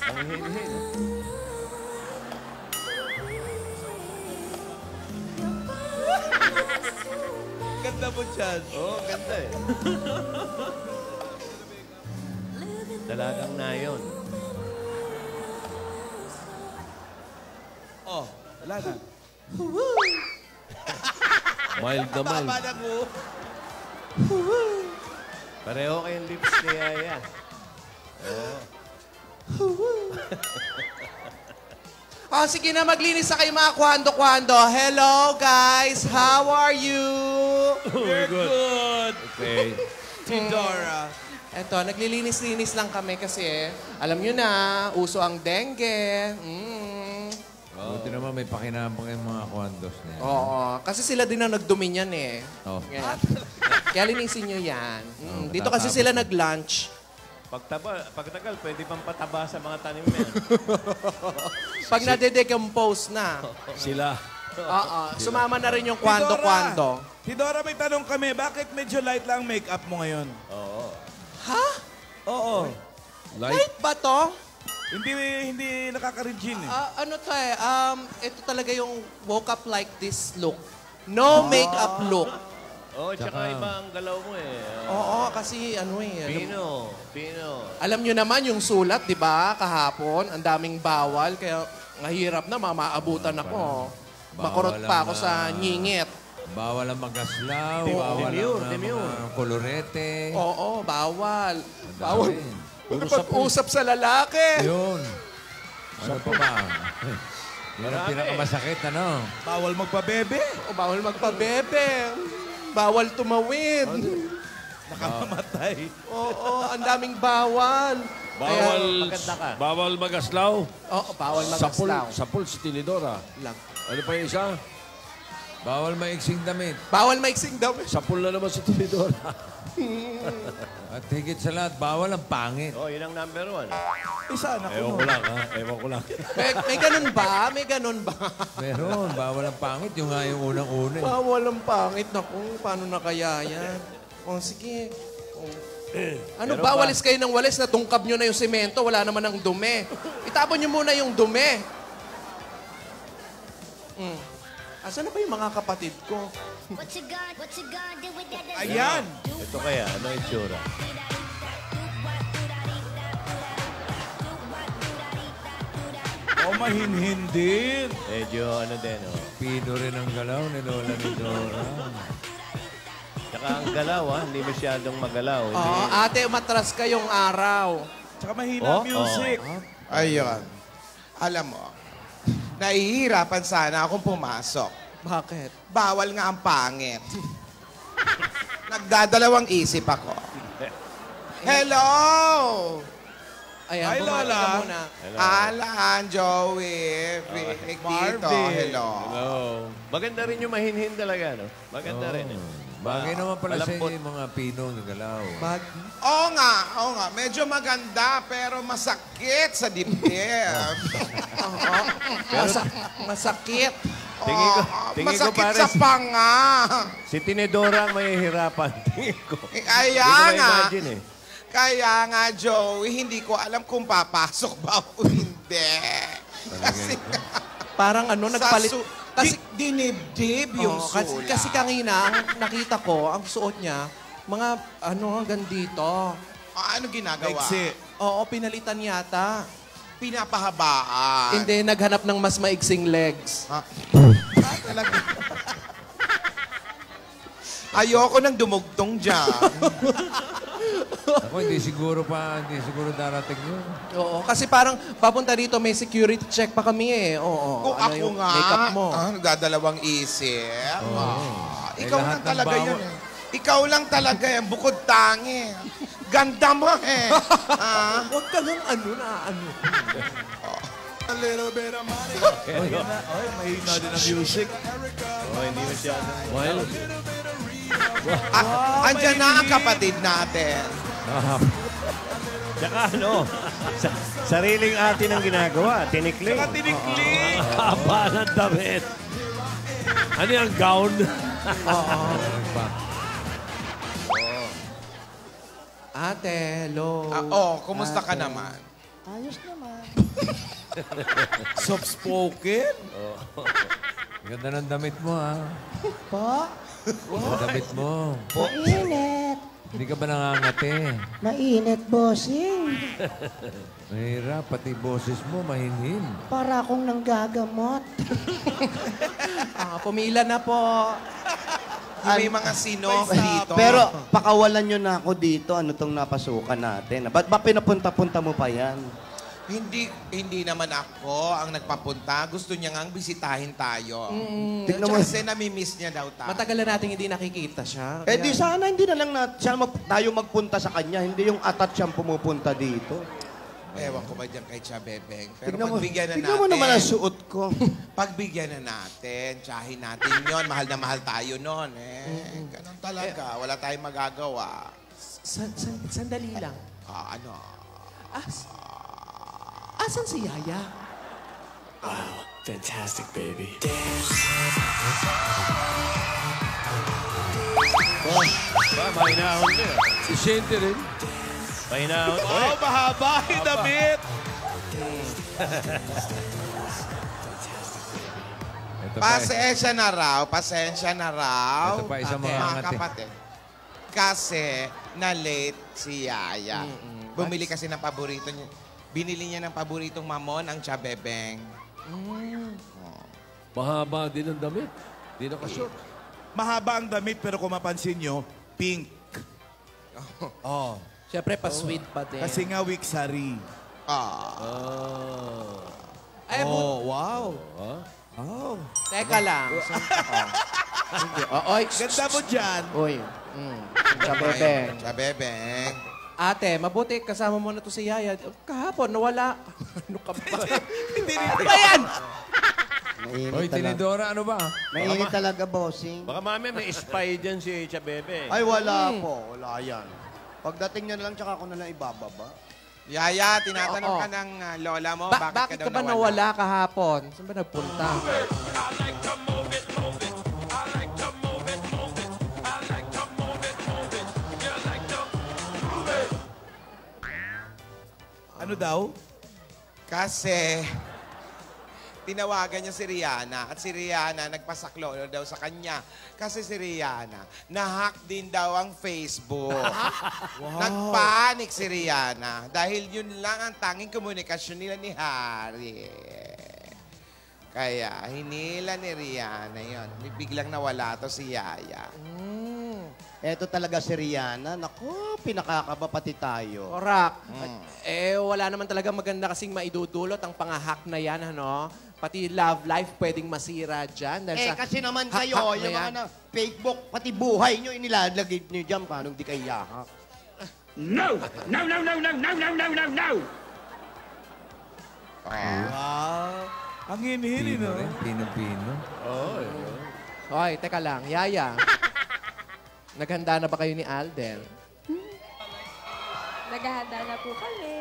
Ang hinhin. Ganda mo dyan. Oo, ganda eh. Dalagang na yun. Oh, wala na. Mild na mild. Baba na mo. Pareho kayong lips ni Yaya. Oo. Sige na, maglinis na kayo mga kwando-kwando. Hello, guys. How are you? We're good. Okay. Tidora. Eto, naglilinis-linis lang kami kasi alam nyo na, uso ang dengue. Buti naman may pakinabang yung mga kwandos niya. Oo, kasi sila din ang nagdumi niyan eh. Oh. Kaya linisin nyo yan. Dito kasi sila nag-lunch. Pagtagal, pwede pang pataba sa mga tanim yan. Pag nade-decompose na. Sila. Oo, sumama na rin yung kwando-kwando. Tidora, may tanong kami. Bakit medyo light lang make-up mo ngayon? Oo. Ha? Oo. Light ba to? Hindi nakaka-regine eh. Ano to eh, ito talaga yung woke up like this look. No makeup look. Oo, tsaka iba ang galaw mo eh. Oo, kasi ano eh. Pino. Alam nyo naman yung sulat, di ba, kahapon, ang daming bawal, kaya mahirap na, mamaabutan ako. Makurot pa ako sa nyingit. Bawal ang magaslaw, bawal ang mga kolorete. Oo, bawal. Bawal. Pag-usap sa lalaki. Yun. Ano pa ba? Yan ang pinakamasakit, ano? Bawal magpabebe. Bawal magpabebe. Bawal tumawid. Nakamamatay. Oo, ang daming bawal. Bawal magaslaw. Oo, bawal magaslaw. Sapul si Tinidora. Lang. Ano pa yung isa? Bawal maiksing damit. Bawal maiksing damit. Sapul na naman si Tinidora. At higit sa lahat, bawal ang pangit. Oh, yun ang number 1. Isa, naku. Ewan ko lang, ha? Ewan ko lang. May ganun ba? May ganun ba? Meron, bawal ang pangit. Yung nga yung unang-una. Bawal ang pangit. Naku, paano na kaya yan? O, sige. Ano ba? Walis kayo ng walis. Natungkab nyo na yung semento. Wala naman ang dumi. Itapon nyo muna yung dumi. Asan na ba yung mga kapatid ko? Ayan. Ito kaya, ano yung itsura? Mahinhin din. Medyo ano din, oh. Pino rin ang galaw ni Lola ni Dora. Tsaka ang galaw, hindi masyadong magalaw. Oo, ate, matras kayong araw. Tsaka mahina music. Ayun. Alam mo, nahihirapan sana akong pumasok. Bakit? Bawal nga ang pangit. Nagdadalawang isip ako. Hello! Ayan, Hi, bumalik Lola. ka muna. Alan, Joey, Vic dito. Hello. Hello. Maganda rin yung mahinhin talaga, no? Maganda rin. Eh. Bagay naman pala sa Malambot. inyo yung mga pino ng galaw. Oo nga. Medyo maganda, pero masakit sa dibdib. Masakit. Tingin ko Masakit pare, sa panga. si Tinidora ang mahihirapan. Tingin ko. Kaya Hindi ko nga. ma-imagine eh. Kaya nga, Joey, hindi ko alam kung papasok ba o hindi. Kasi Parang ano, nagpalit. Kasi, dinibdib yung sulat. kasi kanina, ang nakita ko, ang suot niya, mga ano, hanggang dito. Ano ginagawa? Maiksi. Oo, pinalitan yata. Pinapahabaan. Hindi, naghanap ng mas maiksing legs. Talaga. Ayoko nang dumugtong dyan. Ako, hindi siguro darating yun. Oo, kasi parang papunta dito, may security check pa kami eh. Oo, Kung ako yung nga, makeup mo. nagdadalawang isip. Ikaw lahat lang ng talaga bawal- yun eh. Ikaw lang talaga yan, bukod tangi. Ganda mo eh. Huwag ka lang ano. A little bit of money. Mahina din ang music. Oh, hindi masyadong wild. Andyan na ang kapatid natin. Tsaka ano, sariling atin ang ginagawa. Tinikling. Tsaka tinikling. Haba ng damit. Ano yung gown? Ate, hello. Kumusta ka naman? Ayos naman. Soft-spoken? Ganda ng damit mo, ha? Po, Ang damit mo. mainit. Hindi ka ba nangangati? Mainit, bossing. Mahirap, pati boses mo, mahinhin. Para akong nanggagamot. Pumila na po. May mga sino dito. Pero pakawalan nyo na ako dito. Ano tong napasukan natin? Ba't ba pinapunta-punta mo pa yan? Hindi naman ako ang nagpapunta. Gusto niya ngang bisitahin tayo. Tignan mo. Kasi namimiss niya daw tayo. Matagal na natin hindi nakikita siya. Eh di sana hindi na lang tayo magpunta sa kanya. Hindi yung atat siyang pumupunta dito. Ewan ko ba dyan kay Tia Bebeng. Pero Tignan mo, pagbigyan na natin. tignan mo naman ang suot ko. Pagbigyan na natin. Tsahin natin yon. Mahal na mahal tayo nun. Ganun talaga. Wala tayong magagawa. Sandali lang. Asan si Yaya? Fantastic, baby. Ba, mahinahon niya. Si Shinty rin. Mahinahon. Oh, mahaba yung damit. Ito pa, Pasensya na raw. ito pa isang mga Mga ngati. kapatid. Kasi na-late si Yaya. Bumili kasi ng paborito niya. Binili niya ng paboritong mamon, ang Tia Bebeng. Mahaba din ang damit. Di nakashoot. Mahaba ang damit pero kung mapansin nyo, pink. Siyempre, pa-sweet pa din. Kasi nga wiksari. Ay, wow. Teka lang. Oy, Ganda mo dyan. Uy. Sa bebe. Tia Bebeng. Ate, mabuti kasama mo na to si Yaya. Kahapon, nawala. Ano ka ba? Hindi rin. Ano ba yan? Mainit Hoy, talaga. Tinidora, ano ba? Mainit talaga, bossing. Baka mamaya may spy dyan si Chabebe. Ay, wala po. Wala yan. Pagdating niya na lang, tsaka ako na lang ibababa. Yaya, tinatanong Oo. ka ng lola mo, Bakit ka ba nawala kahapon? Saan ba nagpunta? Ano daw? Kasi tinawagan niya si Rihanna at si Rihanna nagpasaklo daw sa kanya. Kasi si Rihanna, na-hack din daw ang Facebook. Nagpanik si Rihanna dahil yun lang ang tanging komunikasyon nila ni Harry. Kaya hinila ni Rihanna yun. Biglang nawala to si Yaya. Eto talaga si Rihanna. Naku, pinakakaba pati tayo. Orak. Wala naman talaga maganda kasing maidudulot ang pangahak na yan, ano? Pati love life pwedeng masira dyan. Dahil sa Kasi naman hack-hack kayo, na yung yan. mga Facebook, pati buhay nyo, inilalagay nyo dyan. Paano di kayo yahak? No! No, no, no, no, no, no, no, no, no! Wow. Ang hinihili, Pino no? rin, Pino-Pino. Hoy, teka lang. Yaya. Naghanda na ba kayo ni Alden? Naghahanda na po kami.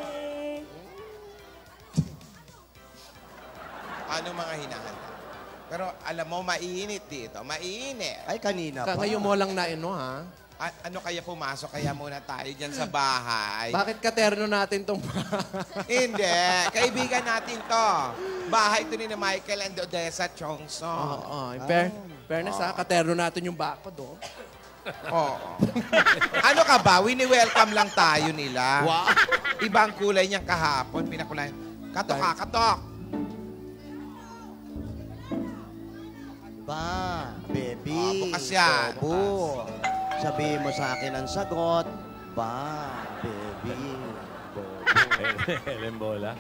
Ano mga hinahanda? Pero alam mo, mainit dito. Mainit. Ay, kanina pa. Ngayon mo lang na ha? Ano kaya pumasok? Kaya muna tayo dyan sa bahay. Bakit katerno natin tong Hindi. Kaibigan natin to. Bahay to ni na Michael and Odessa Chongso. fairness katerno natin yung bakod, oh. Oo. Ano ka ba? Wini-welcome lang tayo nila. Wow. Ibang kulay niyang kahapon. Pinakulay. Katok ka, katok. Ba, baby. Bukas yan. Bobo. Sabihin mo sa akin ang sagot. Ba, baby. Bobo. Helen Bola.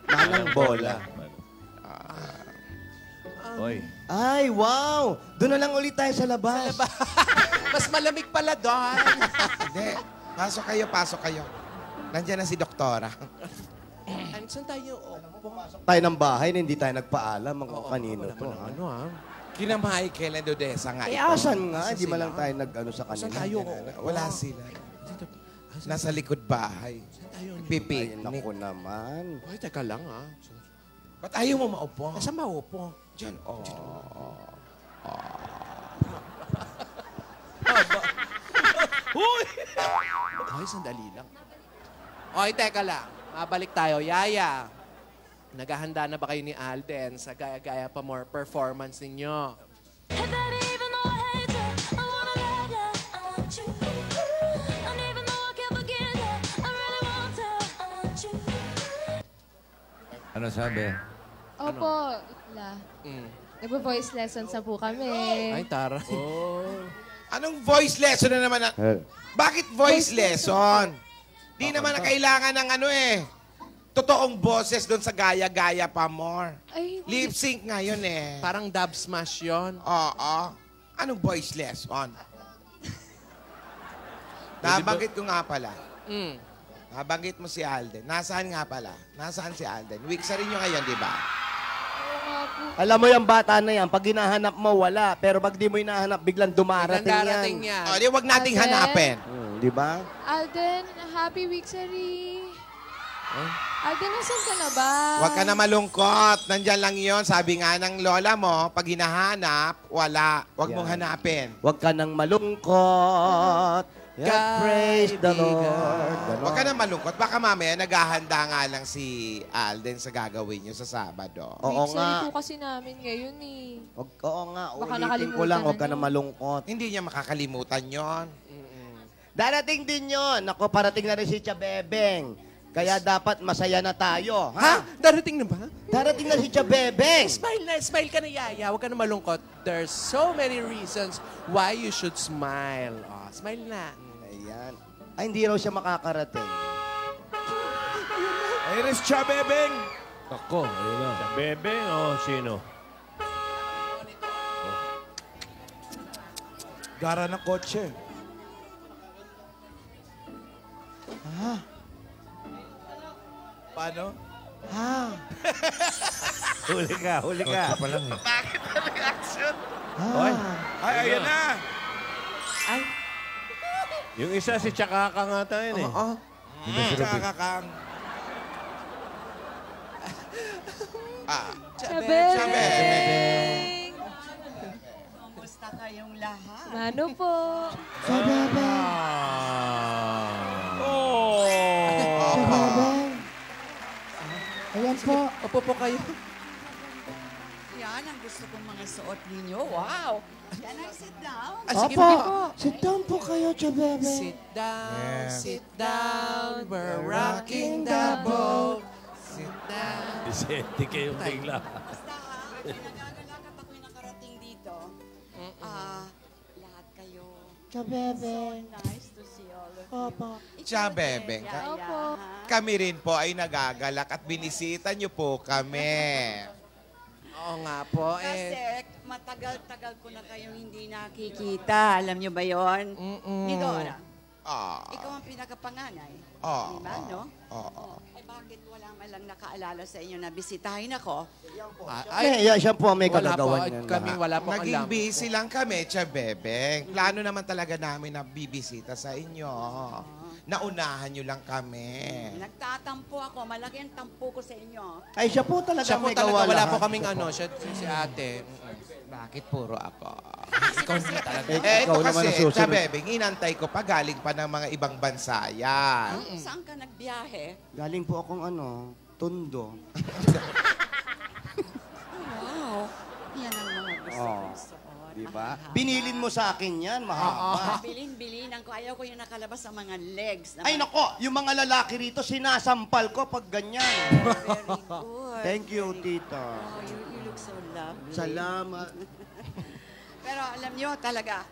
Manang bola. Oy. Ay, wow! Doon na lang ulit tayo sa labas. Mas malamig pala doon. Hindi. Pasok kayo, pasok kayo. Nandiyan na si Doktora. Saan tayo? Tayo ng bahay na hindi tayo nagpaalam ang kanino to. Ha? Ano, ha? Kina Michael and Odessa nga Eh, ito. asan nga? Hindi man lang tayo nag-ano sa kanila. Saan tayo? Wala sila. Nasa likod bahay. Pipi. Ay, naku naman. Ay, teka lang, ha? Ba't ayaw mo maupo? Saan maupo? Diyan. Huy! Ay, sandali lang. Oy, teka lang. Mabalik tayo. Yaya, naghahanda na ba kayo ni Alden sa Gaya-Gaya Pa More performance ninyo? Ano sabi? Opo, la. Mm. Nagpo-voice lessons na po kami. Ay, tara. Anong voice lesson na naman? Bakit voice lesson? Di naman na kailangan ng ano eh. Totoong boses doon sa Gaya-Gaya Pa More. Ay, Lip sync ngayon eh. Parang dub smash yon. Oo. Anong voice lesson? Nabanggit ko nga pala. Mm. Nabanggit mo si Alden. Nasaan nga pala? Nasaan si Alden? Week sa rin nyo ngayon, di ba? oo nga po. Alam mo yung bata na yan, pag hinahanap mo, wala. Pero pag di mo hinahanap, biglang dumarating Biglang darating yan. yan. O, di wag nating Alden? hanapin. Di ba? Alden, happy weeksary. Alden, nasan ka na ba? Huwag ka na malungkot. Nandyan lang yon. Sabi nga ng lola mo, pag hinahanap, wala. Huwag mong Yan. hanapin. Huwag ka nang malungkot. Yeah, praise the Kaibigan. Lord. Huwag ka na malungkot. Baka mamaya naghahanda nga lang si Alden sa gagawin nyo sa Sabado. Oo Weeksary nga. po kasi namin ngayon eh. Oo nga, Baka ulitin ko lang, nakalimutan huwag ka na na niyo. malungkot. Hindi niya makakalimutan yon. Darating din yon. Ako, parating na rin si Chabebeng. Kaya dapat masaya na tayo. Ha? Darating na ba? Darating na si Chabebeng. Smile ka na, Yaya. Huwag ka na malungkot. There's so many reasons why you should smile. Oh, smile na. Ayan. Ay, hindi raw siya makakarating. Iris Chabebeng. Ako, ayun na. Sa bebe o sino? Gara ng kotse. Paano? Huli ka, huli ka. Kotse pa lang eh. Bakit ang reaction? Oy, Ay, ayan na. Ay, yung isa si Chakaka nga tayo eh. oo. Kakakang. Chabeng! Chabeng. Kumusta kayong lahat? Mano po. Chabebeng. Oh! Chabebeng. Ayan po. Opo po kayo. Yan ang gusto kong mga suot ninyo. Wow! Can I sit down? Ah, sige Opo. po. Sit down po kayo, Chabebeng. Sit down, sit down. We're rocking the boat. Sit down. Vicente kayong bigla. Basta ha, pinagagalagat ako'y nakarating dito. Lahat kayo. Chabebeng. Nice to see all of you. Opo. Ikaw Chabebeng. din, Yaya, Opo. ha? Kami rin po ay nagagalak at binisita niyo po kami. Oo nga po. Kasi Eh, matagal-tagal ko na kayong hindi nakikita. Alam niyo ba yon? Ni Dora, Ah. ikaw ang pinakapanganay. Oo. Di ba, no? Oo. Eh bakit wala man lang nakaalala sa inyo na bisitahin ako? Ay, yeah, siya po ang may wala po. kagagawan yan. Kaming wala po Naging alam. busy lang kami, Chabebeng. Plano naman talaga namin na bibisita sa inyo. Naunahan nyo lang kami. Nagtatampo ako. Malaki ang tampo ko sa inyo. Ay, siya po talaga Siya po may talaga, gawa wala lahat. po kaming ano, siya, si ate. Bakit puro ako? Ikaw hindi talaga. Eh, ito Ikaw naman kasi, ang susunod. Chabebeng, inantay ko pa galing pa ng mga ibang bansa yan. Saan ka nagbiyahe? Galing po akong Tondo. Wow. Yan ang mga gusto Oh. kong suot. Di ba? Mahaba. Binilin mo sa akin yan, mahaba. Bilin-bilinan ko. Ayaw ko yung nakalabas sa mga legs. Ay, nako, yung mga lalaki rito, sinasampal ko pag ganyan. Very good. Thank you, tita. Oh, you look so lovely. Salamat. Pero alam niyo talaga,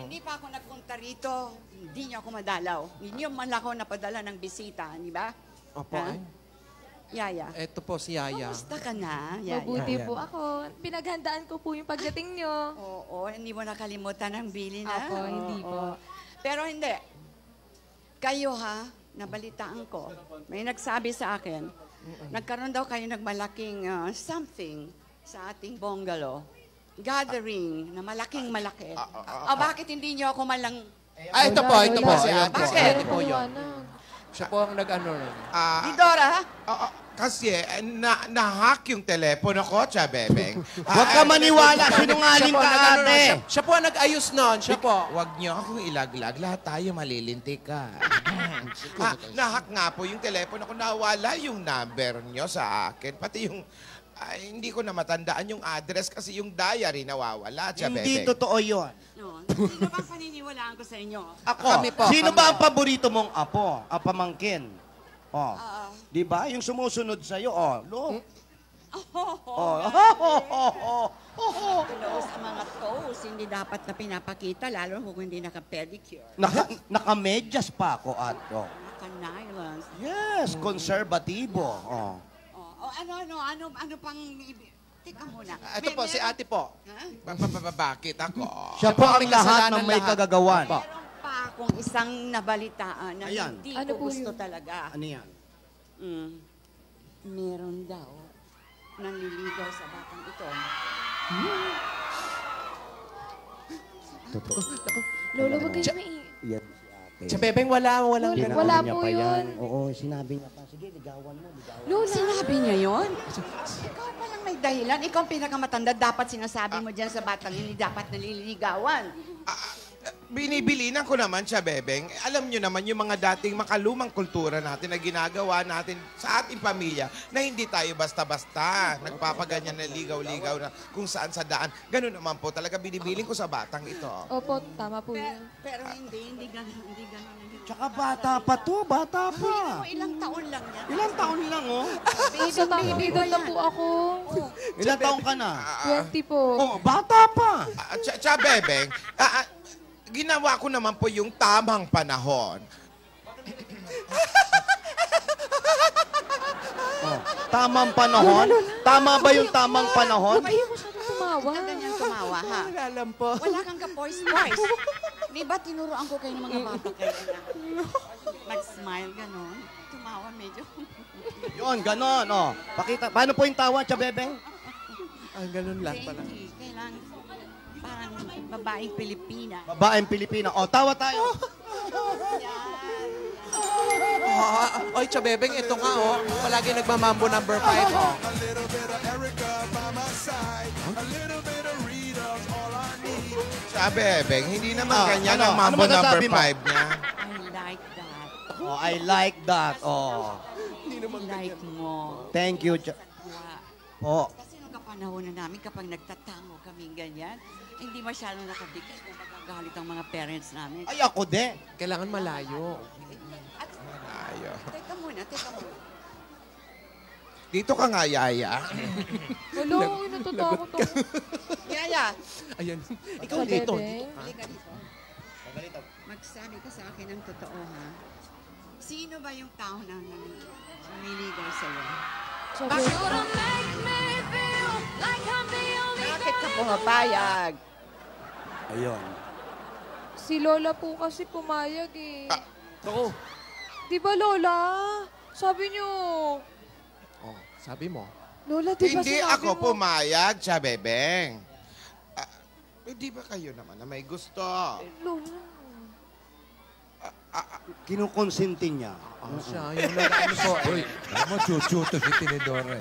hindi pa ako nagpunta rito, hindi niyo ako madalaw. Hindi niyo man ako napadala ng bisita, di ba? Opo, Ha? ay. Yaya. Eto po si Yaya. Kamusta ka na, Yaya? Mabuti po ako. Pinaghandaan ko po yung pagdating nyo. Oo, hindi mo nakalimutan ang bili na. Opo, hindi po. Pero hindi. Kayo ha, nabalitaan ko. May nagsabi sa akin, nagkaroon daw kayo ng malaking something sa ating bungalow. Gathering na malaking malaki. Bakit hindi niyo ako malang... Ah, ito po, ito po. Wala. Ayan po. Bakit? Ito po yun. Wala. Siya po ang nag-ano. Di Dora, ha? Kasi na-hack yung telepono ko, Chabebeng. Huwag ka maniwala, sinungaling ka, ate. Siya po ang nag-ayos nun. Siya po. Huwag niyo akong ilaglag. Lahat tayo malilintikan. Nahack nga po yung telepono ko. Nawala yung number niyo sa akin. Pati yung... hindi ko na matandaan yung address kasi yung diary nawawala, Chabebeng. Hindi totoo yun. No. Sino bang paniniwalaan ko sa inyo? Ako, Kami po, sino kami ba ang po. paborito mong apo? Pamangkin? Oh. Di ba? Yung sumusunod sa'yo, oh. Lo. Close ang mga toes, hindi dapat na pinapakita, lalo kung hindi naka-pedicure. Naka-medyas pa ako, ato. Naka-nylons. Yes, konserbatibo. Oh. Ano pang... Teka muna. Ito po, si ate po. Ha? Bakit ako? Siya po ang may lahat kasalanan ng may lahat. kagagawan. Meron pa akong isang nabalitaan na Ayan. hindi Ano ko po gusto yun? talaga. Ano yan? Meron daw nanliligaw sa batang ito. Totoo. Lola, wag kayo Yan si ate. Siya, Bebeng, wala. Lola, Sinabi wala niya po pa yun. yan. Oo, sinabi niya pa. Sige, ligawan mo, ligawan. Lola. Sinabi niya yon? Ikaw pa lang may dahilan. Ikaw ang pinakamatanda. Dapat sinasabi mo dyan sa batang hindi dapat naliligawan. Binibilinan ko naman siya, Bebeng. Alam nyo naman yung mga dating makalumang kultura natin na ginagawa natin sa ating pamilya na hindi tayo basta-basta nagpapaganyan na ligaw-ligaw na kung saan sa daan. Ganun naman po talaga binibiling ko sa batang ito. Opo, tama po yun. Pero hindi ganun. Tsaka bata pa to, bata pa. Ilang taon lang yan. Ilang taon lang, oh. Sa baby ko na po ako. Ilang taon ka na? 20 po. Oh, bata pa. Siya, Bebeng, ginawa ko naman po yung tamang panahon. Oh, tamang panahon? Tama ba yung tamang panahon? Huwag kayo masyadong tumawa. Huwag ganyan tumawa, ha? Alam po. Wala kang ka-poise-poise. Di ba tinuruan ko kayo ng mga bata kayo na mag-smile, gano'n? Tumawa medyo. Yun, ganon, oh. Pakita, paano po yung tawa, Chabebeng? Ganun lang pala. Hindi, kailangan parang babaeng Pilipina. Babaeng Pilipina. Oh, tawa tayo. Oy, Chabebeng, ito nga, oh. Palagi nagmamambo number 5, oh. Siya, Bebeng, hindi naman ganyan ano? ang mambo Ano number masasabi 5 mo? niya. I like that. Oh, I like that. Oh. Like mo. Thank you. Oh. Kasi nung kapanahon na namin, kapag nagtatango kami ganyan, hindi masyadong nakadikit kung magagalit ang mga parents namin. Ay, ako din. Kailangan malayo. Ayo. Teka muna. Dito ka nga, Yaya. Hello, natutakot ako. Yaya, Ayan. Ikaw Sa dito. Bebeng. halika dito. Magsabi ka sa akin ng totoo, ha? Sino ba yung tao na naniligaw sa'yo? Bakit ka pumapayag? Ayun. Si Lola po kasi pumayag eh. Oo. Di ba, Lola? Sabi niyo. Oh, sabi mo. Lola, di ba Hindi sinabi ako mo? pumayag, siya, Bebeng. Hindi ba kayo naman na may gusto? Lola. Kinukonsinti niya. Siya, yung nag-ano po. Uy, alam mo, chuchuto si Tinidore.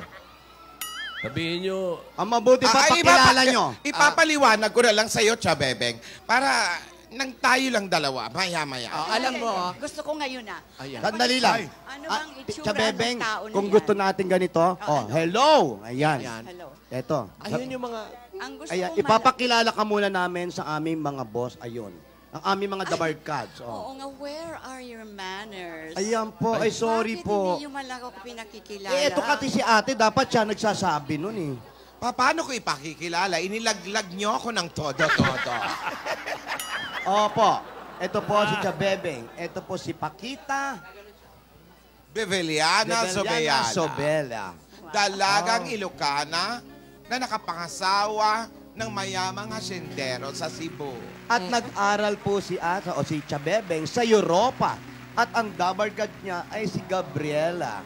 Sabihin nyo, Ang mabuti pa, pakilala nyo. Ipapaliwanag ko na lang sa'yo, Chabebeng, para nang tayo lang dalawa, maya-maya. Oh, alam mo, Gusto ko ngayon, ha? ayan. Sandali lang. Ano bang itsura Chabebeng, ng tao na kung yan? gusto natin ganito, hello. Ayan. Ayan. Hello. Ito. Ayun yung mga... Ang gusto Ayan, kong ipapakilala ka muna namin sa aming mga boss. Ayun. Ang aming mga dabarkads. Oo Oh. nga, where are your manners? Ayan po. Ay, sorry Bakit po. hindi yung man lang ako pinakikilala? Eh, ito kasi si ate, dapat siya nagsasabi nun eh. Paano ko ipakikilala? Inilaglag nyo ako ng todo-todo. Opo. Ito po si Chabebeng. Ito po si Pakita Beveliana Sobeyala. Sobela. Dalagang Ilocana na nakapangasawa ng mayamang hasendero sa Cebu. At nag-aral po si ate o si Chabebeng sa Europa. At ang dabarkad niya ay si Gabriela.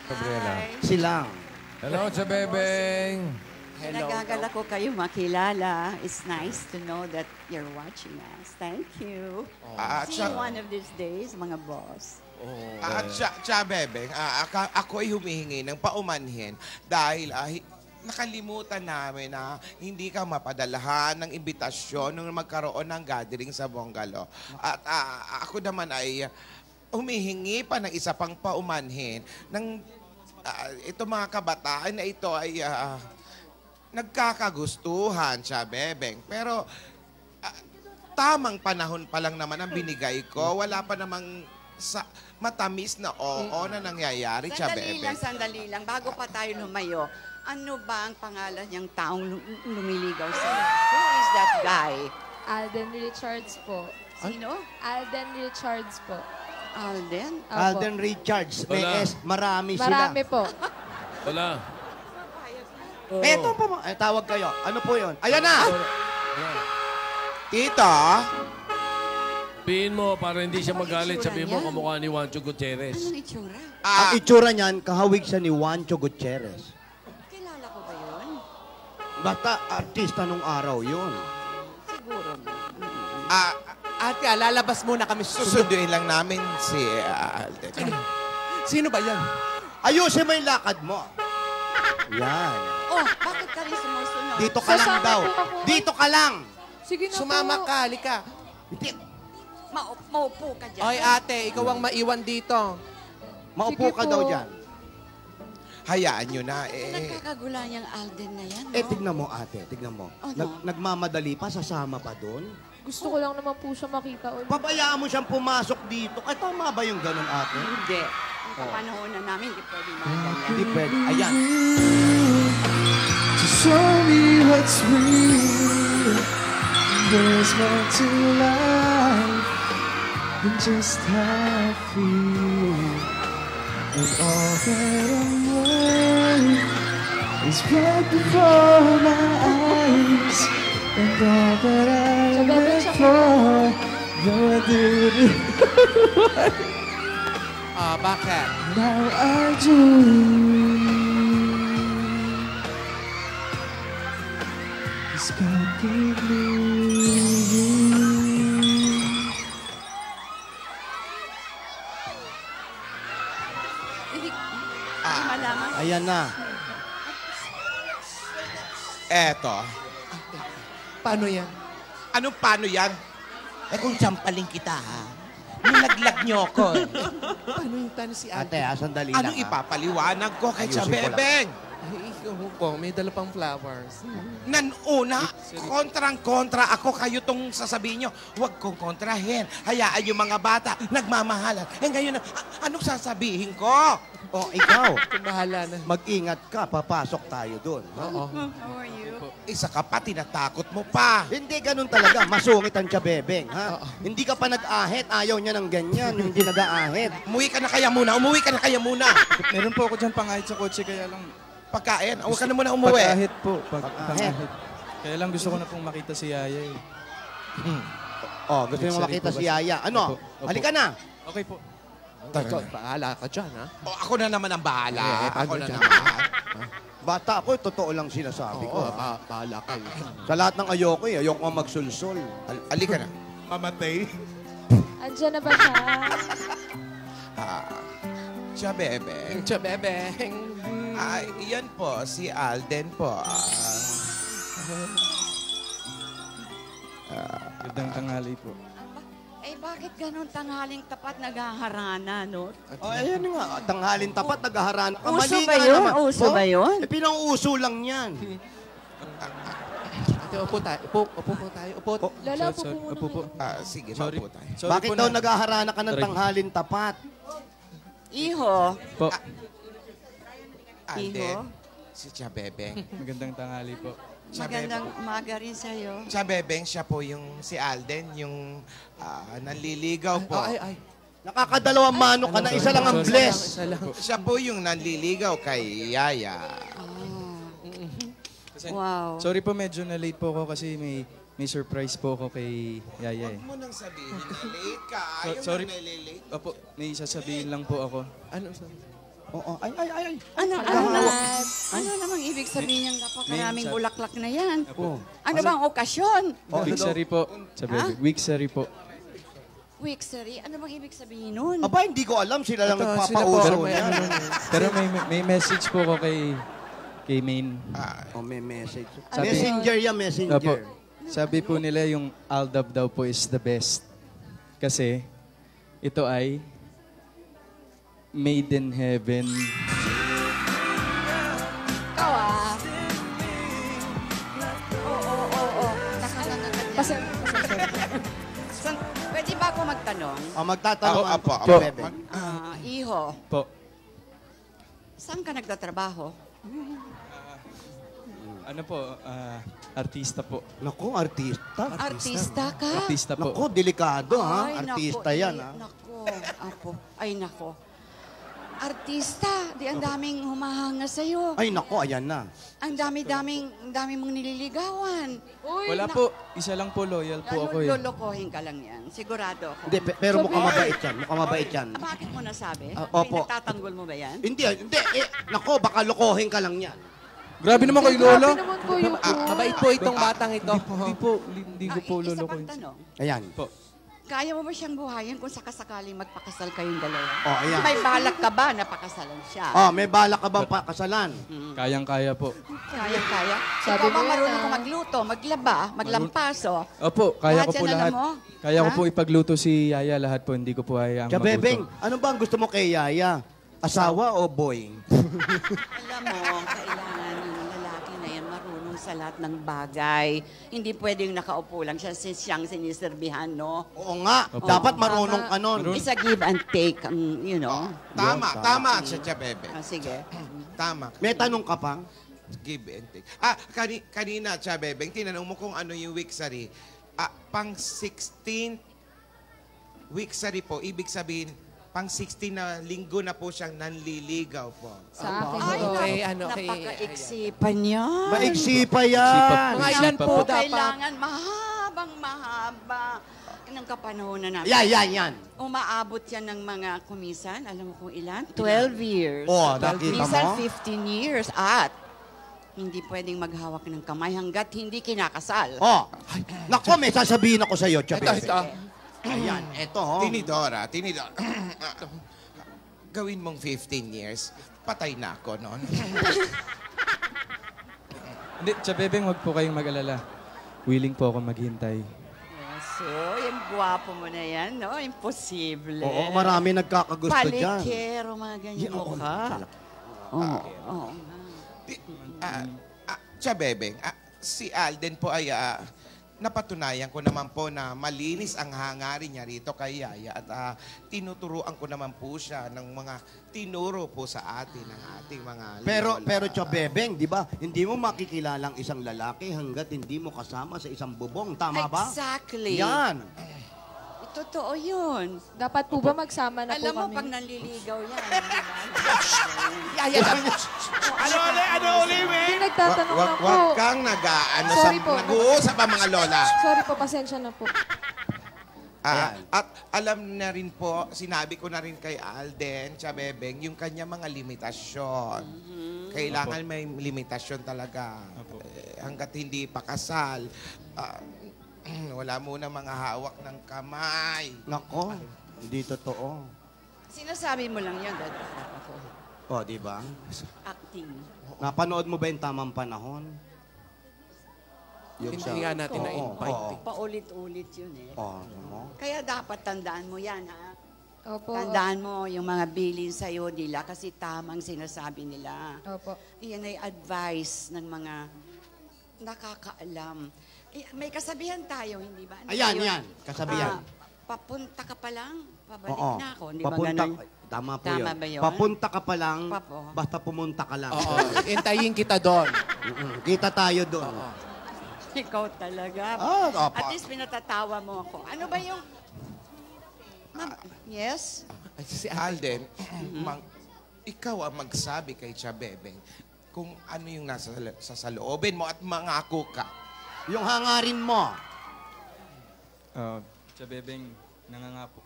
Gabriela. Silang. Hello, Chabebeng. Nagagala ko kayo makilala. It's nice to know that you're watching us. Thank you. See you one of these days, mga boss. At siya, Bebeng, ako ay humihingi ng paumanhin dahil nakalimutan namin na hindi ka mapadalahan ng imbitasyon nung magkaroon ng gathering sa bungalow. At ako naman ay humihingi pa ng isa pang paumanhin ng ito mga kabataan na ito ay nagkakagustuhan siya, Bebeng. Pero tamang panahon pa lang naman ang binigay ko. Wala pa namang matamis na oo na nangyayari siya, Bebeng. Sandali lang. Bago pa tayo lumayo, ano ba ang pangalan niyang taong lumiligaw sa'yo? Who is that guy? Alden Richards po. Sino? Alden Richards po. Alden? Opo. Alden Richards, may Wala. S, marami sila. Marami po. Wala. Eto pa mo. Ay, tawag kayo. Ano po yun? Ayan na! Tito, Sabihin mo, para hindi siya magalit, sabihin mo kamukha ni Juancho Gutierrez. Anong itsura? Ang itsura niyan, kahawig siya ni Juancho Gutierrez. Kilala ko ba yun? Basta artista nung araw yun. Siguro. Ate, lalabas muna kami. susunduin lang namin si Alden. Sino ba yan? Ayusin mo yung lakad mo. Yan. Oh, bakit ka rin sumusunod? Dito ka lang Sasama daw. po ako. Dito ka lang. Sige na Sumama po. ka, halika. Hindi. Maupo ka dyan. Oy, ate, ikaw ang maiwan dito. Maupo Sige ka po. daw dyan. Hayaan nyo na. Nagkakagulan yung Alden na yan, no? Tignan mo ate, tignan mo. Ano? Nagmamadali pa, sasama pa doon. Gusto ko lang naman po siya makita ulit. Pabayaan mo siyang pumasok dito. Ay, tama ba yung ganun ate? Hindi. Ang kapanahon na namin, hindi pwede mga ganyan. Hindi pwede. Ayan. To show me what's real. There's more to life than just how I feel. And all that I'm worth is right before my eyes. And all that I live for, though I did it Bakit? now I do. Cause God gave me you. Hindi malaman. Ayan na. Eto. Paano yan? Anong paano yan? Eh kung sampaling kita ha. Nilaglag niyo ako. Paano yung tanong si Ate ate? sandali lang Anong ha. ipapaliwanag ko kay Ayusin ko lang. Chabebeng? Ay, ikaw po, may dala pang flowers. Nanuna, kontrang-kontra ako kayo tong sasabihin nyo. Huwag kong kontrahin. Hayaan yung mga bata, nagmamahalan. Eh ngayon, anong sasabihin ko? O ikaw, Kung bahala na. mag-ingat ka, papasok tayo doon. Oo. How are you? Isa ka pa, tinatakot mo pa. Hindi ganun talaga, masungit ang Chabebeng, ha? Hindi ka pa nag-ahit, ayaw niya ng ganyan, yung hindi nag-aahit. Umuwi ka na kaya muna, umuwi ka na kaya muna. Meron po ako dyan pangahit sa kotse, kaya lang... Pagkain, huwag ka na muna umuwi. Pag-ahit po, Pag-ahit. pangahit. Kaya lang gusto ko na pong makita si Yaya eh. Oh, gusto mo makita si Yaya. Ano? Opo, opo. Halika na. Okay po. Ikaw, bahala ka dyan, ha? O, ako na naman ang bahala. Ako na dyan? naman. Bata ako, totoo lang sinasabi ko. Oo, bahala kayo. Sa lahat ng ayoko ayoko nga magsulsol. Halika na. Mamatay. Andiyan na ba siya? Chabebeng. Chabebeng. Iyan po, si Alden po. Gandang tanghali po. Eh, bakit ganun tanghaling tapat naghaharana, no? Oh, ayan nga, tanghalin tapat, naghaharana ka. Uso Mali ba nga yun? naman. Uso ba yun? Eh, pinang-uso lang yan. Ate, upo tayo. Upo po tayo. Upo. Lala, upo Sorry, po muna upo po. kayo. Sige, Sorry. maupo tayo. Sorry Bakit po daw na- naghaharana ka ng Sorry. tanghalin tapat? Iho. Po, Alden, si Chabebeng. magandang tanghali po. Magandang umaga rin sa'yo. Chabebeng, siya po yung si Alden, yung nanliligaw po. Ay. Nakakadalawang mano ka na, isa lang ang bless. Isa lang. Siya po yung nanliligaw kay Yaya. Wow. Sorry po, medyo na late po ako kasi may surprise po ako kay Yaya eh. Huwag mo nang sabihin na late ka. Ayaw Sorry. na nalilate. Opo, may sasabihin lang po ako. Ano? Oo, ay. Ano namang ibig sabihin ng napakaraming May- bulaklak na yan? Oh. Ano bang okasyon? Oh, Week hello. sari po. Sa bebe. Week sari po. Wixery? Ano bang ibig sabihin nun? Aba, hindi ko alam. Sila lang Ito, sila nagpapauso po, may niyan. ano nun eh. Pero may message po ko kay Main. Oh, may message. Sabi- Messenger yan, messenger. Opo. Sabi po nila yung Aldab daw po is the best. Kasi ito ay made in heaven. Ikaw Oo. Pwede ba ako magtanong? Oh, magtatanong. Apo. Bebe. Iho, Po. saan ka nagtatrabaho? Ano po, artista po. Naku, artista. Artista ka? Artista po. Naku, delikado ha. Ay, Artista naku, yan eh, ha. Naku, apo. Ay, naku. Artista, di ang daming humahanga sa'yo. Ay, naku, ayan na. Ang dami mong nililigawan. Uy, Wala po, isa lang po, loyal po ako eh. Lolokohin ka lang yan. Sigurado ako. Hindi, pero mukhang mabait yan. Mukhang mabait yan. Bakit mo nasabi? Opo. Pinagtatanggol mo ba yan? Hindi. Naku, baka lokohin ka lang yan. Grabe naman kay Lola. Grabe naman po yung... Mabait po itong batang ito. Hindi ko po Isa lulukoy. pang tanong. Ayan. Po. Kaya mo ba siyang buhayin kung sakasakaling magpakasal kayong dalawa? Oh, ayan. May balak ka ba na pakasalan siya? Oh, may balak ka bang pakasalan? Kayang-kaya po. Kaya. Sabi Ikaw ba mo yan, marunong ah. ka magluto, maglaba, maglampaso? Opo, kaya Lahat ko po yan alam lahat. mo? Kaya ko Ha? po ipagluto si Yaya, lahat po. Hindi ko po hayaang Kaya, Bebeng, magluto. ano ba ang gusto mo kay Yaya? Asawa o boy? Alam mo, kailangan yung lalaki na yan marunong sa lahat ng bagay. Hindi pwedeng nakaupo lang siya siyang siniserbihan, no? Oo nga, dapat marunong ka nun. It's a give and take, you know. Tama siya, Bebe. Sige. Tama. May tanong ka pa? Give and take. Kanina, Cha Bebeng, tinanong mo kung ano yung Wixery. Pang 16 Wixery po, ibig sabihin, pang 16 na linggo na po siyang nanliligaw po. Sa akin Ay, po. napaka-iksipan niya. Maiksi pa yan. Mga ilan po dapat? Kailangan mahaba ng kapanahon na natin. Yan. Umaabot yan ng mga kumisan, alam mo kung ilan? 12 years. Oh, nakita Minsan mo? 15 years at hindi pwedeng maghawak ng kamay hanggat hindi kinakasal. Oh, naku, may sasabihin ako sa'yo, Chabebe. Ito. Ayan, eto. Tinidora. Gawin mong 15 years, patay na ako noon. Hindi, Chabebeng, wag po kayong mag-alala. Willing po ako maghintay. So, yung gwapo mo na yan, no? Imposible. Oo, marami nagkakagusto dyan. Palikero, mga ganyan Oo, mukha. Oo. Chabebeng, si Alden po ay napatunayan ko naman po na malinis ang hangarin niya rito kay Yaya at tinuturuan ko naman po siya ng mga tinuro po sa atin ng ating mga Pero Chabebeng, di ba, hindi mo makikilalang isang lalaki hanggat hindi mo kasama sa isang bubong. Tama ba? Exactly. Yan. Totoo yun. Dapat po ba magsama na Alam mo, po kami? pag nanliligaw yan, di ba? Ano uli, Hindi, nagtatanong na po. Wag kang Sorry po. nag-uusap ang mga lola. Sorry po, pasensya na po. At alam na rin po, sinabi ko na rin kay Alden, Chabebeng, yung kanya mga limitasyon. Kailangan may limitasyon talaga. Hanggat hindi pa kasal, wala muna mga hawak ng kamay. Nako, hindi totoo. Sinasabi mo lang yan, dadaharap ako. O, di ba? Acting. Napanood mo ba yung tamang panahon? Hindi nga natin Oo, na-invite. oo. Paulit-ulit yun eh. Mo? Kaya dapat tandaan mo yan, ha? Opo. Tandaan mo yung mga bilin sa'yo nila kasi tamang sinasabi nila. Opo. Iyan ay advice ng mga nakakaalam. May kasabihan tayo, hindi ba? Ano Ayan, yun? yan. Kasabihan. Papunta ka pa lang, pabalik Oo. na ako. Hindi ba ganun? Tama po Tama yun. ba yun? Papunta ka pa lang, Papo. basta pumunta ka lang. Oo. Intayin kita doon. Kita tayo doon. Ikaw talaga. Opo. At least pinatatawa mo ako. Ano ba yung... Yes? Si Alden, ikaw ang magsabi kay Chabebeng kung ano yung nasa sa loobin mo at mangako ka. Yung hangarin mo. Chabebeng, nangangako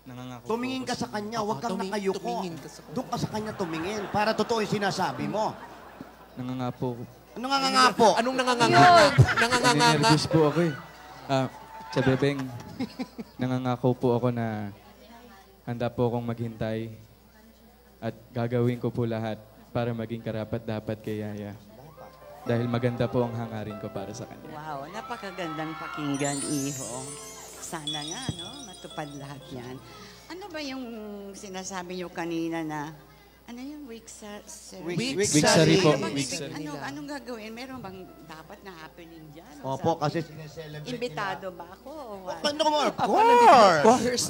po Tumingin ako ka sa kanya, huwag kang nakayuko. tumingin ka sa kanya. Doon ka sa kanya tumingin para totoo yung sinasabi mo. Nangangako ko. Ano nga nga po? Anong nanganganga? Nanganganga. Nervous po ako eh. Chabebeng, nangangako po ako na handa po akong maghintay at gagawin ko po lahat para maging karapat-dapat kay Yaya. Dahil maganda po ang hangarin ko para sa kanya. Wow, napakagandang pakinggan, Iho. Sana nga, no? Matupad lahat yan. Ano ba yung sinasabi niyo kanina na, ano yung Wixari? Wixari po. Anong gagawin? Meron bang dapat na happening dyan? Opo, kasi sineselebrate Imbitado ba ako? O what? Of course! Of course.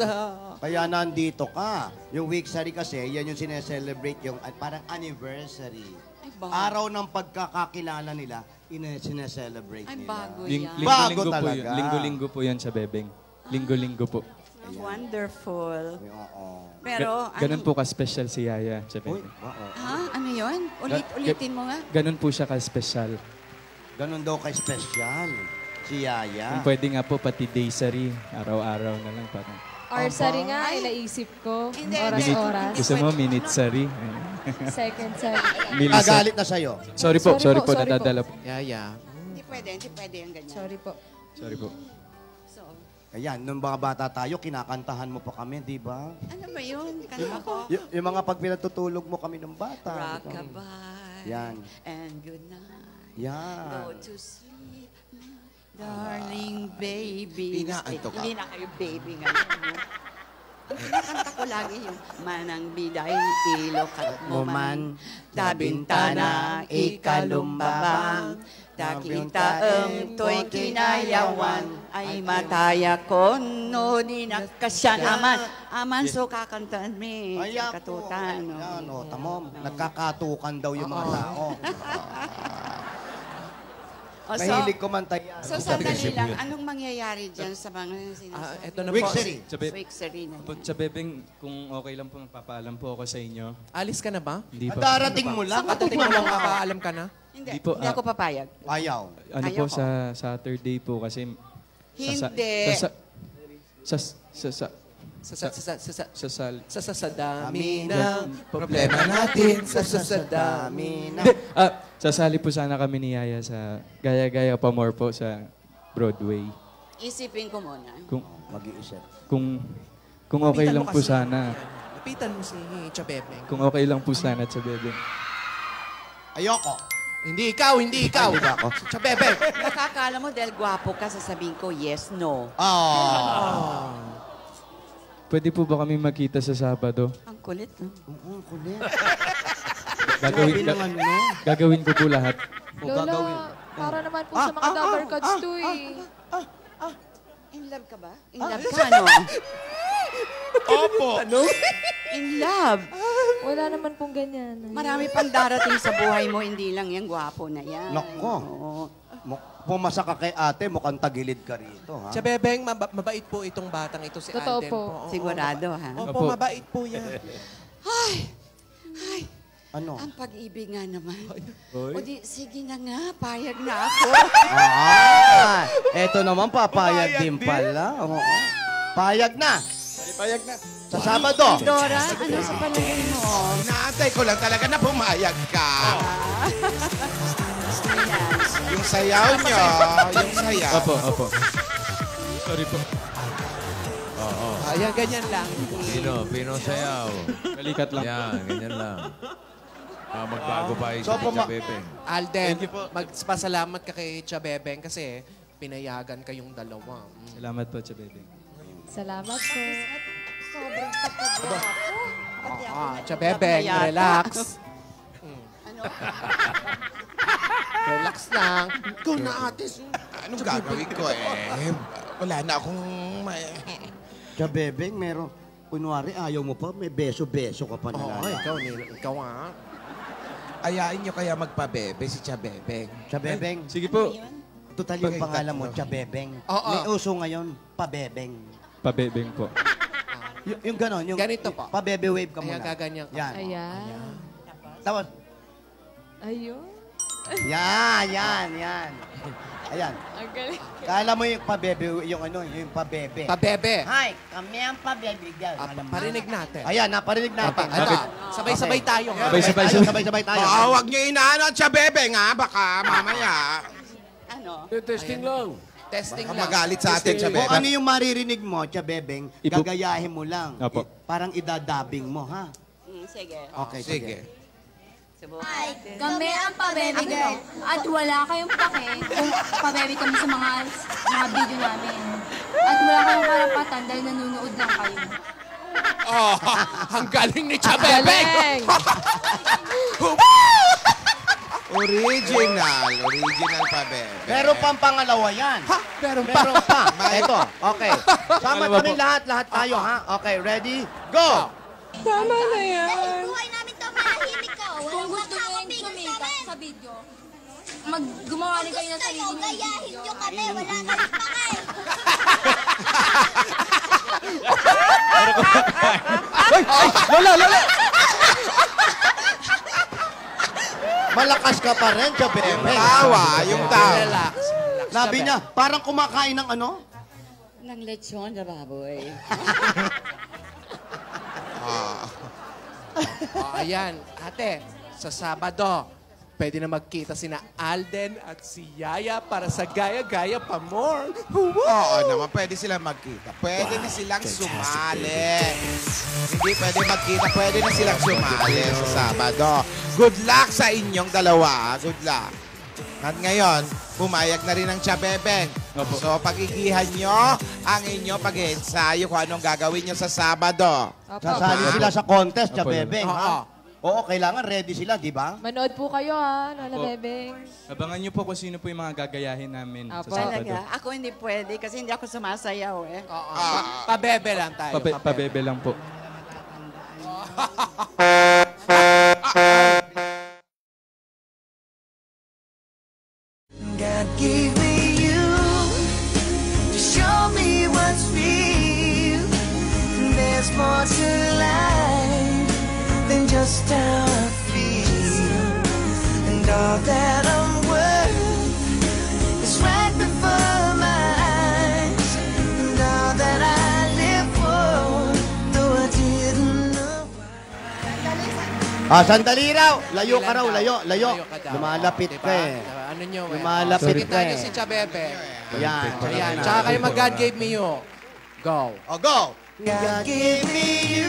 Kaya nandito ka. Yung Wixari kasi, yan yung sineselebrate, yung parang anniversary. Ay, bago. Araw ng pagkakakilala nila, sineselebrate Ay, nila. bago yan. Bago Linggo-linggo po talaga. yun. Linggo-linggo po yan sa Bebeng. Linggo-linggo po. Wonderful. Oo. Pero, Ganun po ka-special si Yaya sa Uy, Bebeng. oo. Ha? Ano yun? Ulitin mo nga. Ganun po siya ka-special. Ganun daw ka-special. Si Yaya. Kung pwede nga po pati daysary, araw-araw na lang parang. Orsary nga, naisip ko. Hindi, Oras-oras. Gusto mo, minute-sary? Second sary. Agalit na sa'yo. Sorry po, Sorry po. nadadala po. Yaya. Hindi pwede yung ganyan. Sorry po. Sorry po. So, Ayan, nung mga bata tayo, kinakantahan mo pa kami, di ba? ano ba yun? Kanta ko? Yung mga pag pinatutulog mo kami ng bata. Rockabye. Yan. And good night. Yan. Go to sleep, darling baby. Pinaanto ka. Hindi na kayo baby ngayon. No? Ang kinakanta ko lagi yung Manang biday, ilok at muman. Tabintana, ikalumbabang. Takita to'y kinayawan. Ay mataya ko, no di nakasyan. Aman, so kakantaan mi. Katutan. no? Yan, o, tamo, nagkakatukan daw yung mga tao. O, Mahilig kumanta yan. So, sandali lang, anong mangyayari dyan sa mga sinasabi? Ito na po. Wixari. Wixari na Po, yan. sa Bebeng, kung okay lang po, magpapaalam po ako sa inyo. Alis ka na ba? Hindi pa. Darating mo lang. Pagdating mo lang, makakaalam ka na? Hindi, Di po, hindi ako papayag. Ayaw. Ano po, sa Saturday po kasi... Hindi. Sa dami ng problema natin. Sa dami ng... Sasali po sana kami ni Yaya sa Gaya-Gaya Pa More po sa Broadway. Isipin ko muna. Mag-iisip. Kung okay lang po sana. Lapitan mo si Chabebeng. Kung okay lang po sana sa Bebeng. Ayoko. Hindi ikaw. Hindi ba ako? Chabebeng. Nakakala mo dahil gwapo ka, sasabihin ko yes, no. Pwede po ba kami makita sa Sabado? Ang kulit, no? Oo, kulit. Gagawin ko po lahat. Lola, para naman po sa mga double cuts to eh. In love ka ba? In love ka, no? Opo. Ano? In love. Wala naman pong ganyan. Marami pang darating sa buhay mo, hindi lang yung gwapo na yan. Nako. Oo. Pumasa ka kay ate, mukhang tagilid ka rito, ha? Chabebeng, mabait po itong batang ito si Totoo Alden po. Oo. Sigurado, ha? Opo, mabait po yan. Ay, Ano? ang pag-ibig nga naman. O di, sige na nga, payag na ako. Eto naman, papayag din pala. Oo. Payag na. Payag na. Sa Sabado. Dora, ano sa palagay mo? Naantay ko lang talaga na pumayag ka. Yung sayaw nyo, yung sayaw. Opo. Sorry po. Ayan, ganyan lang. Pino sayaw. Balikat lang. Yan, ganyan lang. Magbago pa yung So, Chabebeng. Alden, magpasalamat ka kay Chabebeng kasi pinayagan kayong dalawa. Salamat po, Chabebeng. Salamat po. Sobrang pagkagwapo. Pati ako Chabebeng, nagpapayata. relax. Ano? Relax lang. Ikaw na ate. Anong gagawin ko eh? Wala na akong... Chabebeng, meron. Kunwari, ayaw mo pa, may beso-beso ka pa na. Ikaw nga. Ayain nyo kaya magpabebe si Chabebeng. Chabebeng. Sige po. Total yung pangalan mo, Chabebeng. Oo. May uso ngayon, pabebeng. Pabebeng po. Yung ganon, yung... Ganito po. Pabebe wave ka muna. Ayan, gaganyan ka. Yan. Ayan. Tapos, Ayun. yan. Ayan. Ang galing. Kala mo yung pabebe, yung ano, yung pabebe. Pabebe. Hi, kami ang pabebe. Parinig natin. Ayan, naparinig natin. Sabay-sabay tayo. ha? Sabay-sabay tayo. Huwag nyo inaano at Chabebeng ha, baka mamaya. Ano? Testing lang. Testing Baka lang. magalit sa atin, siya, Kung Bebe. ano yung maririnig mo, Chabebeng, gagayahin mo lang. Apo. Parang idadabing mo, ha? Sige. Okay, Sige. Ay, kami ang pabebe girl. At wala kayong pake kung pabebe kami sa mga video namin. At wala kayong karapatan dahil nanonood lang kayo. Oh, ang galing ni Chabebe. Original pa, Bebe. Meron pang pangalawa yan. Ha? Meron pa. Meron pa. Ito, okay. Sama kami lahat tayo, ha? Okay, ready? Go! Tama na yan. Dahil buhay namin to, malahimik ka. Kung gusto nyo yung sumikat sa video, gumawa rin kayo ng sarili ng gayahin video. nyo kami, wala kayong pakay. Lola! Malakas ka pa rin, Chabebe. Tawa, yung tawa. Relax. Sabi niya, parang kumakain ng ano? Ng lechon na baboy. Ayan, ate, sa Sabado, pwede na magkita sina Alden at si Yaya para sa Gaya-Gaya pa more. Oo naman, pwede silang magkita. Pwede na silang sumali. Hindi pwede magkita, pwede na silang sumali sa Sabado. Good luck sa inyong dalawa. Good luck. At ngayon, pumayag na rin ang Chabebeng. So, pagigihan nyo ang inyong pag-ensayo kung anong gagawin nyo sa Sabado. Sasali sila sa contest, Chabebeng, Oo. ha? Oo, kailangan ready sila, di ba? Manood po kayo ha, Lola Bebeng. Abangan niyo po kung sino po yung mga gagayahin namin Apo. sa Sabado. Talaga, ako hindi pwede kasi hindi ako sumasayaw eh. Pabebe lang tayo. Pabebe lang po. God gave me you to show me what's real. There's more to life than just how I feel. And all that I'm worth is right before my eyes. And all that I live for, though I didn't know. Sandali raw. Layo ka raw, layo. ka daw. Lumalapit Diba? ka eh. Ano nyo eh? Lumalapit Kita ka nyo eh. si Chabebe. Ayan. Ayan, tsaka kayo mag-God gave me you. Go. O, go! God gave me you